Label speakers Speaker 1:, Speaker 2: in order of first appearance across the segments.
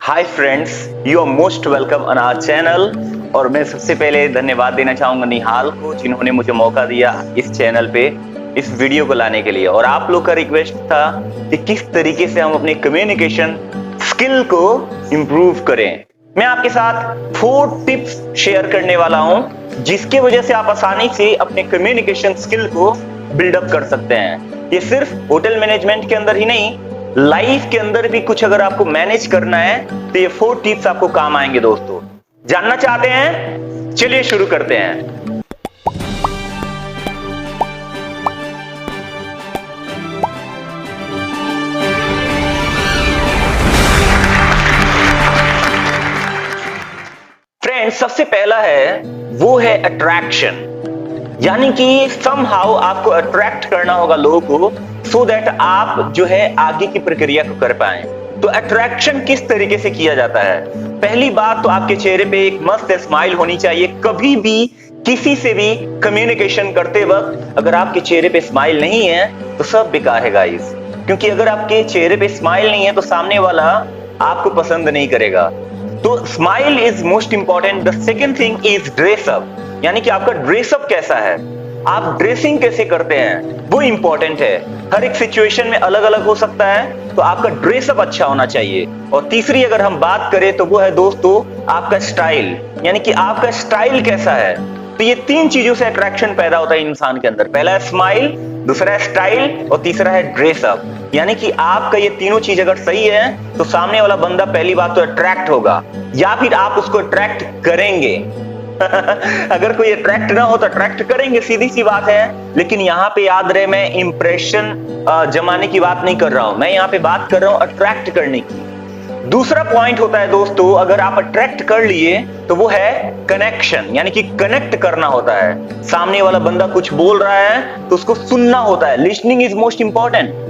Speaker 1: Hi friends, you are most welcome on our channel. और मैं सबसे पहले धन्यवाद देना चाहूंगा निहाल को, जिन्होंने मुझे मौका दिया इस चैनल पे इस वीडियो को लाने के लिए। और आप लोग का रिक्वेस्ट था कि किस तरीके से हम अपने कम्युनिकेशन स्किल को इम्प्रूव करें। मैं आपके साथ 4 टिप्स शेयर करने वाला हूं, जिसके वजह से आप आसानी से अपने कम्युनिकेशन स्किल को बिल्डअप कर सकते हैं। ये सिर्फ होटल मैनेजमेंट के अंदर ही नहीं, लाइफ के अंदर भी कुछ अगर आपको मैनेज करना है तो ये 4 टिप्स आपको काम आएंगे। दोस्तों, जानना चाहते हैं? चलिए शुरू करते हैं। फ्रेंड्स, सबसे पहला है वो है अट्रैक्शन, यानी कि समहाउ आपको अट्रैक्ट करना होगा लोगों को, सो दैट आप जो है आगे की प्रक्रिया को कर पाए। तो अट्रैक्शन किस तरीके से किया जाता है? पहली बात तो आपके चेहरे पे एक मस्त स्माइल होनी चाहिए। कभी भी किसी से भी कम्युनिकेशन करते वक्त अगर आपके चेहरे पे स्माइल नहीं है तो सब बेकार है गाइस, क्योंकि अगर आपके चेहरे पे स्माइल नहीं है तो सामने वाला आपको पसंद नहीं करेगा। तो smile is most important. The second thing is dress up, यानी कि आपका ड्रेसअप कैसा है, आप ड्रेसिंग कैसे करते हैं, वो इंपॉर्टेंट है। हर एक सिचुएशन में अलग अलग हो सकता है, तो आपका ड्रेसअप अच्छा होना चाहिए। और तीसरी अगर हम बात करें तो वो है दोस्तों आपका स्टाइल, यानी कि आपका स्टाइल कैसा है। तो ये 3 चीजों से अट्रैक्शन पैदा होता है इंसान के अंदर। पहला है स्माइल, दूसरा है स्टाइल और तीसरा है ड्रेसअप। यानी कि आपका ये तीनों चीज अगर सही है तो सामने वाला बंदा पहली बात तो अट्रैक्ट होगा, या फिर आप उसको अट्रैक्ट करेंगे। अगर कोई अट्रैक्ट ना हो तो अट्रैक्ट करेंगे, सीधी सी बात है। लेकिन यहाँ पे याद रहे, मैं इंप्रेशन जमाने की बात नहीं कर रहा हूं, मैं यहाँ पे बात कर रहा हूं अट्रैक्ट करने की। दूसरा पॉइंट होता है दोस्तों, अगर आप अट्रैक्ट कर लिए तो वो है कनेक्शन, यानी कि कनेक्ट करना होता है। सामने वाला बंदा कुछ बोल रहा है तो उसको सुनना होता है। Listening is most important.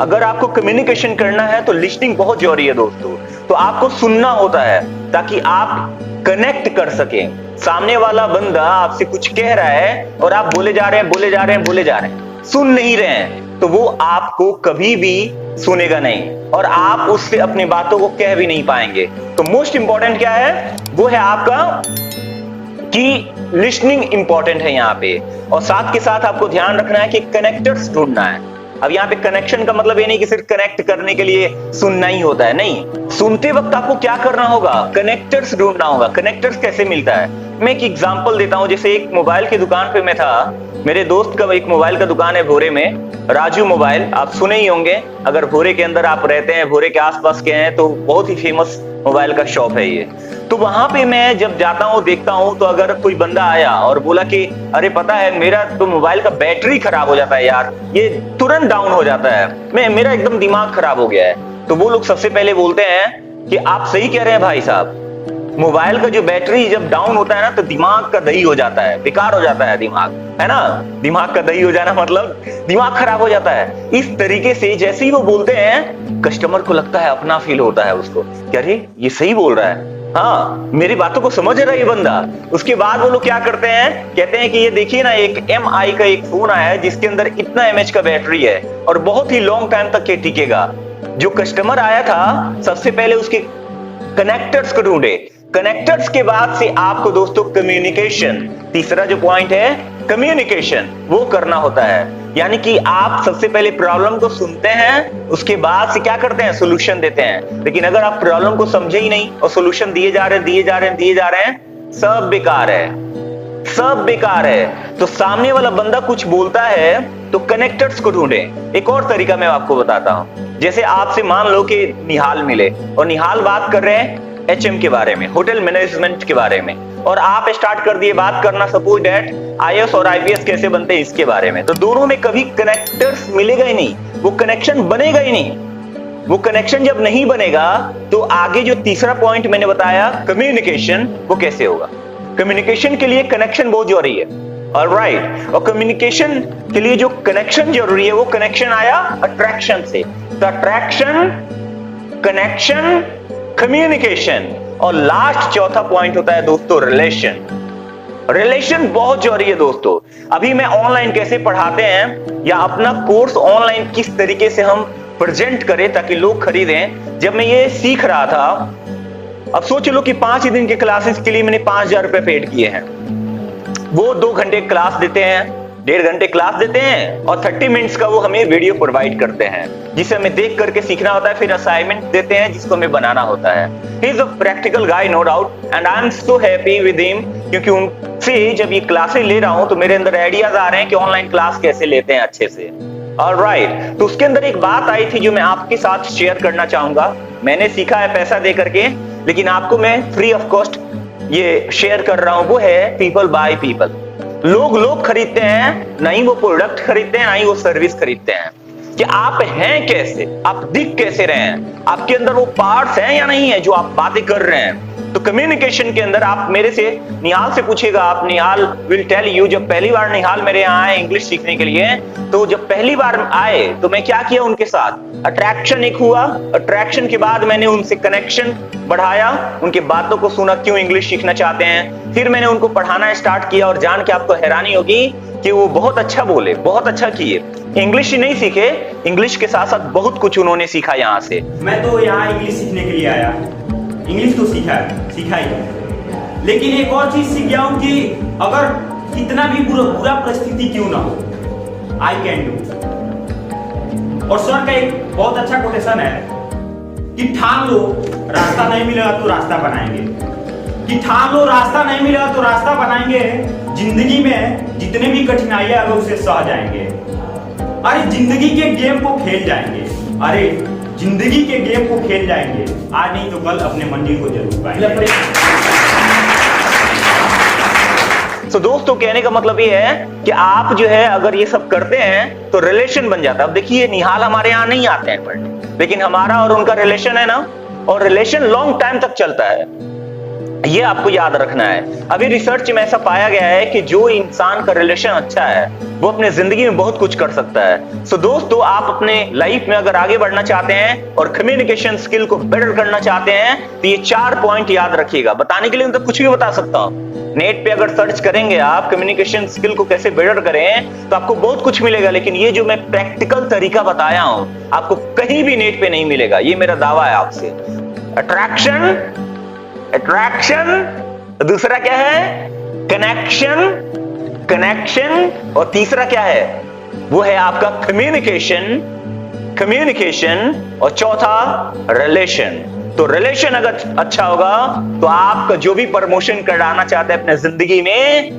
Speaker 1: अगर आपको कम्युनिकेशन करना है तो लिसनिंग बहुत जरूरी है दोस्तों। तो आपको सुनना होता है ताकि आप कनेक्ट कर सके। सामने वाला बंदा आपसे कुछ कह रहा है और आप बोले जा रहे हैं, बोले जा रहे हैं, बोले जा रहे हैं, सुन नहीं रहे हैं, तो वो आपको कभी भी सुनेगा नहीं और आप उससे अपनी बातों को कह भी नहीं पाएंगे। तो मोस्ट इंपॉर्टेंट क्या है? वो है आपका कि लिसनिंग इंपॉर्टेंट है यहाँ पे। और साथ के साथ आपको ध्यान रखना है कि कनेक्टर्स ढूंढना है। अब यहाँ पे कनेक्शन का मतलब ये नहीं कि सिर्फ कनेक्ट करने के लिए सुनना ही होता है, नहीं। सुनते वक्त आपको क्या करना होगा? कनेक्टर्स ढूंढना होगा। कनेक्टर्स कैसे मिलता है? मैं एक एग्जांपल देता हूं। जैसे एक मोबाइल की दुकान पे मैं था, मेरे दोस्त का एक मोबाइल का दुकान है भोरे में, राजू मोबाइल, आप सुने ही होंगे। अगर भोरे के अंदर आप रहते हैं, भोरे के आसपास के हैं, तो बहुत ही फेमस मोबाइल का शॉप है ये। तो वहां पे मैं जब जाता हूँ, देखता हूँ, तो अगर कोई बंदा आया और बोला कि अरे पता है मेरा तो मोबाइल का बैटरी खराब हो जाता है यार, ये तुरंत डाउन हो जाता है, मेरा एकदम दिमाग खराब हो गया है, तो वो लोग सबसे पहले बोलते हैं कि आप सही कह रहे हैं भाई साहब, मोबाइल का जो बैटरी जब डाउन होता है ना तो दिमाग का दही हो जाता है, बेकार हो जाता है दिमाग, है ना। दिमाग का दही हो जाना मतलब दिमाग खराब हो जाता है। इस तरीके से जैसे ही वो बोलते हैं, कस्टमर को लगता है अपना फील होता है उसको कि अरे ये सही बोल रहा है, हाँ मेरी बातों को समझ रहा है ये बंदा। उसके बाद वो लोग क्या करते हैं, कहते हैं कि ये देखिए ना, एक MI का एक फोन आया है जिसके अंदर इतना mAh का बैटरी है और बहुत ही लॉन्ग टाइम तक ये टिकेगा। जो कस्टमर आया था सबसे पहले उसके कनेक्टर्स को ढूंढे। कनेक्टर्स के बाद से आपको दोस्तों कम्युनिकेशन, तीसरा जो पॉइंट है कम्युनिकेशन, वो करना होता है। यानी कि आप सबसे पहले प्रॉब्लम को सुनते हैं, उसके बाद से क्या करते हैं, सोल्यूशन देते हैं। लेकिन अगर आप प्रॉब्लम को समझे ही नहीं और सोल्यूशन दिए जा रहे हैं, दिए जा रहे हैं, दिए जा रहे हैं, सब बेकार है, सब बेकार है। तो सामने वाला बंदा कुछ बोलता है तो कनेक्टर्स को ढूंढे। एक और तरीका मैं आपको बताता हूं। जैसे आपसे मान लो कि निहाल मिले और निहाल बात कर रहे हैं HM के बारे में, होटल मैनेजमेंट के बारे में, और आप स्टार्ट कर दिए बात करना सपोज दैट IAS और IPS कैसे बनते हैं इसके बारे में। तो दोनों में कभी कनेक्टर्स मिलेगा ही नहीं, वो कनेक्शन बनेगा ही नहीं। वो कनेक्शन जब नहीं बनेगा तो आगे जो तीसरा पॉइंट मैंने बताया कम्युनिकेशन, वो कैसे होगा? कम्युनिकेशन के लिए कनेक्शन बहुत जरूरी है, ऑलराइट। और कम्युनिकेशन के लिए जो कनेक्शन जरूरी है वो कनेक्शन आया अट्रैक्शन से। तो अट्रैक्शन, कनेक्शन, कम्युनिकेशन, और लास्ट चौथा पॉइंट होता है दोस्तों रिलेशन। रिलेशन बहुत जरूरी है दोस्तों। अभी मैं ऑनलाइन कैसे पढ़ाते हैं या अपना कोर्स ऑनलाइन किस तरीके से हम प्रेजेंट करे ताकि लोग खरीदें। जब मैं ये सीख रहा था, अब सोच लो कि 5 ही दिन के क्लासेस के लिए मैंने 5,000 रुपए पेड किए हैं। वो 2 घंटे क्लास देते हैं, 1.5 घंटे क्लास देते हैं और 30 मिनट्स का वो हमें वीडियो प्रोवाइड करते हैं जिसे हमें देख करके सीखना होता है। फिर असाइनमेंट देते हैं जिसको हमें बनाना होता है। He is a practical guy, no doubt, and I am so happy with him, क्योंकि उनसे जब ये क्लासेस ले रहा हूं तो मेरे अंदर आइडियाज आ रहे हैं कि ऑनलाइन क्लास कैसे लेते हैं अच्छे से। ऑलराइट, तो उसके अंदर एक बात आई थी जो मैं आपके साथ शेयर करना चाहूंगा। मैंने सीखा है पैसा दे करके, लेकिन आपको मैं फ्री ऑफ कॉस्ट ये शेयर कर रहा हूं। वो है पीपल बाय पीपल। लोग खरीदते हैं, नहीं वो प्रोडक्ट खरीदते हैं, नहीं वो सर्विस खरीदते हैं। कि आप हैं कैसे, आप दिख कैसे रहे हैं, आपके अंदर वो पार्ट्स हैं या नहीं है जो आप बातें कर रहे हैं। तो कम्युनिकेशन के अंदर आप मेरे से, निहाल से पूछेगा, आप निहाल विल टेल यू, जब पहली बार निहाल मेरे यहाँ आए इंग्लिश सीखने के लिए, तो जब पहली बार आए तो मैं क्या किया उनके साथ, अट्रैक्शन एक हुआ। अट्रैक्शन के बाद मैंने उनसे कनेक्शन बढ़ाया, उनके बातों को सुना, क्यों इंग्लिश सीखना चाहते हैं। फिर मैंने उनको पढ़ाना स्टार्ट किया और जान के आपको हैरानी होगी कि वो बहुत अच्छा बोले, बहुत अच्छा किए। इंग्लिश ही नहीं सीखे, इंग्लिश के साथ साथ बहुत कुछ उन्होंने सीखा यहाँ से।
Speaker 2: मैं तो यहाँ इंग्लिश सीखने के लिए आया, इंग्लिश तो सीखा ही, लेकिन एक और चीज सीख गया हूँ कि अगर कितना भी बुरा परिस्थिति क्यों ना हो, आई कैन डू। और सर का एक बहुत अच्छा कोटेशन है कि ठान लो रास्ता नहीं मिलेगा तो रास्ता बनाएंगे, कि ठान लो रास्ता नहीं मिलेगा तो रास्ता बनाएंगे। जिंदगी में जितने भी कठिनाइयां अगर उसे सह जाएंगे, अरे जिंदगी के गेम को खेल जाएंगे, अरे जिंदगी के गेम को खेल जाएंगे, आज नहीं तो कल अपने मंजिल को जरूर पाएंगे।
Speaker 1: तो दोस्तों कहने का मतलब ये है कि आप जो है अगर ये सब करते हैं तो रिलेशन बन जाता है। अब देखिए निहाल हमारे यहाँ नहीं आते हैं पढ़ने, लेकिन हमारा और उनका रिलेशन है ना, और रिलेशन लॉन्ग टाइम तक चलता है, ये आपको याद रखना है। अभी रिसर्च में ऐसा पाया गया है कि जो इंसान का रिलेशन अच्छा है वो अपने जिंदगी में बहुत कुछ कर सकता है। सो दोस्तों, आप अपने लाइफ में अगर आगे बढ़ना चाहते हैं और कम्युनिकेशन स्किल को बेटर करना चाहते हैं तो ये 4 पॉइंट याद रखिएगा। बताने के लिए तो कुछ भी बता सकता हूं, नेट पे अगर सर्च करेंगे आप कम्युनिकेशन स्किल को कैसे बेटर करें तो आपको बहुत कुछ मिलेगा, लेकिन ये जो मैं प्रैक्टिकल तरीका बताया हूं आपको कहीं भी नेट पे नहीं मिलेगा, ये मेरा दावा है आपसे। अट्रैक्शन, दूसरा क्या है, कनेक्शन, और तीसरा क्या है, वो है आपका कम्युनिकेशन, और चौथा रिलेशन। तो रिलेशन अगर अच्छा होगा तो आपका जो भी प्रमोशन कराना चाहते हैं अपने जिंदगी में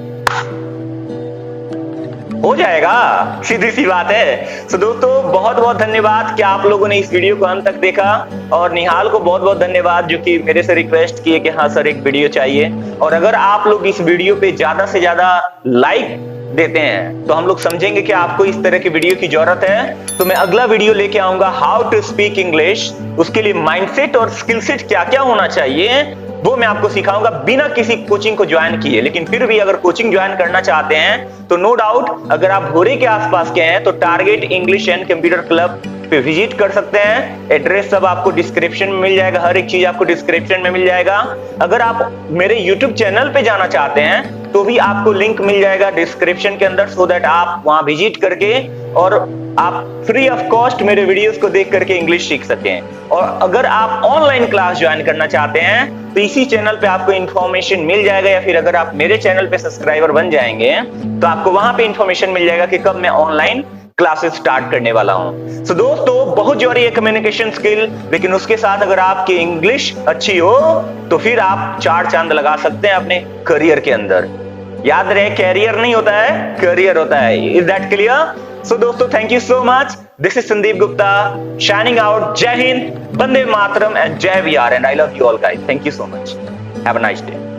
Speaker 1: हो जाएगा, सीधी सी बात है। तो दोस्तों बहुत बहुत धन्यवाद कि आप लोगों ने इस वीडियो को अंत तक देखा, और निहाल को बहुत बहुत धन्यवाद जो कि मेरे से रिक्वेस्ट किए कि हाँ सर एक वीडियो चाहिए। और अगर आप लोग इस वीडियो पे ज्यादा से ज्यादा लाइक देते हैं तो हम लोग समझेंगे कि आपको इस तरह की वीडियो की जरूरत है। तो मैं अगला वीडियो लेके आऊंगा हाउ टू स्पीक इंग्लिश, उसके लिए माइंडसेट और स्किल सेट क्या क्या होना चाहिए वो मैं आपको सिखाऊंगा बिना किसी कोचिंग को ज्वाइन किए। लेकिन फिर भी अगर कोचिंग ज्वाइन करना चाहते हैं तो नो डाउट अगर आप भोरे के आसपास के हैं तो target English and computer club पे विजिट कर सकते हैं। एड्रेस सब आपको डिस्क्रिप्शन में मिल जाएगा, हर एक चीज आपको डिस्क्रिप्शन में मिल जाएगा। अगर आप मेरे यूट्यूब चैनल पे जाना चाहते हैं तो भी आपको लिंक मिल जाएगा डिस्क्रिप्शन के अंदर, सो दैट आप वहां विजिट करके और आप फ्री ऑफ कॉस्ट मेरे वीडियोस को देख करके इंग्लिश सीख सकें। और अगर आप ऑनलाइन क्लास ज्वाइन करना चाहते हैं तो इसी चैनल पे आपको इंफॉर्मेशन मिल जाएगा, या फिर अगर आप मेरे चैनल पे सब्सक्राइबर बन जाएंगे तो आपको वहां पे इंफॉर्मेशन मिल जाएगा कि कब मैं ऑनलाइन क्लासेस स्टार्ट करने वाला हूं। सो दोस्तों बहुत जरूरी है कम्युनिकेशन स्किल, लेकिन उसके साथ अगर आपकी इंग्लिश अच्छी हो तो फिर आप 4 चांद लगा सकते हैं अपने करियर के अंदर। याद रहे कैरियर नहीं होता है, करियर होता है। Is that clear? सो दोस्तों thank you so much. This is Sandeep Gupta shining out. Jai Hind, Vande Mataram and Jai VR, and I love you all guys. Thank you so much. Have a nice day.